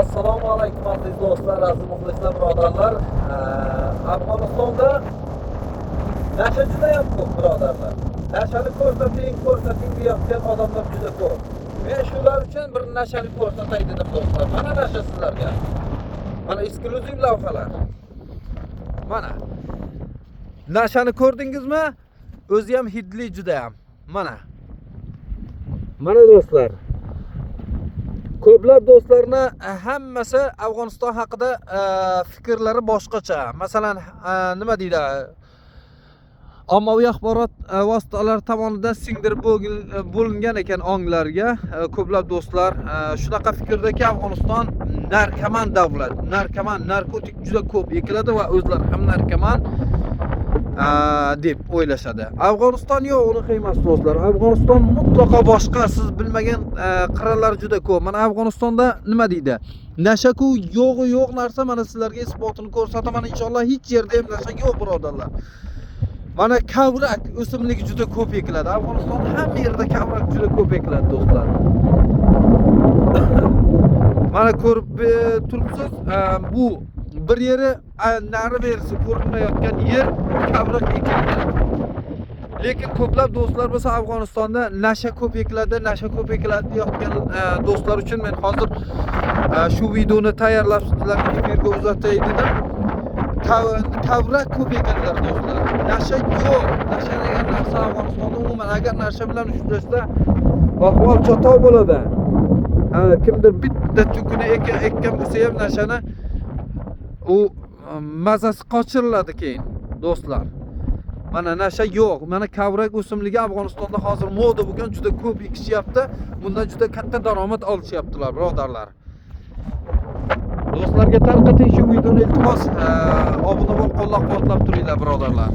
Assalomu alaykum aziz do'stlar, aziz muxlislar, birodarlar. Afg'onistonda nasha juda ham ko'p, birodarlar. Nashani ko'rsating deyotgan odamlar juda ko'p. Men shular uchun bir nashani ko'rsatay dedim do'stlar. Mana nasha sizlarga. Mana eksklyuziv lavhalar. Mana. Nashani ko'rdingizmi? O'zi ham hidli juda ham. Mana. Mana do'stlar. Ko'plab do'stlarni hammasi Afg'oniston haqida fikrlari boshqacha. Masalan, nima deydi? Ommaviy axborot vositalari tomonidan singdirib bo'lingan ekan onglarga. Ko'plab do'stlar shunaqa fikrdaki, Afg'oniston narkoman davlat, narkotik juda ko'p ekiladi va o'zlari ham narkoman deb o'ylashadi. Afg'oniston yo'q, unaqa emas do'stlar. Afg'oniston mutlaqo boshqa, siz bilmagan qirralari juda ko'p. Mana Afg'onistonda nima deydi? Nasha-ku yo'q narsa, mana sizlarga isbotini ko'rsataman inshaalloh. Hech yerda ham nasha yo'q, birodarlar. Mana kavrak o'simligi juda ko'p ekiladi. Afg'onistonda hamma yerda kavrak juda ko'p ekiladi do'stlar. Mana ko'rib turibsiz, bu bir yeri nari berisi ko'rinmayotgan yer kavrak ekilgan. Lekin ko'plab do'stlar bo'lsa Afg'onistonda nasha ko'p ekiladi deyotgan do'stlar uchun men hozir shu videoni tayyorlab sizlarga efirga uzatay dedim. Kavrak ko'p ekanlar do'stlar. Nasha yo'q. Nasha degan narsa Afg'onistonda umuman agar nasha bilan ushlashsa ahvol chatoq bo'ladi. Kimdir bitta tukuni ekkan bo'lsa ham nashani u mazasi qochiriladi keyin do'stlar. Mana nasha yo'q. Mana kavrak o'simligi Afg'onistonda hozir moda bo'lgan, juda ko'p ekishyapti. Bundan juda katta daromad olishyaptilar, birodarlar. Do'stlarga tarqating shu videoni, iltimos obuna bo'lib qo'llab-quvvatlab turinglar, birodarlar.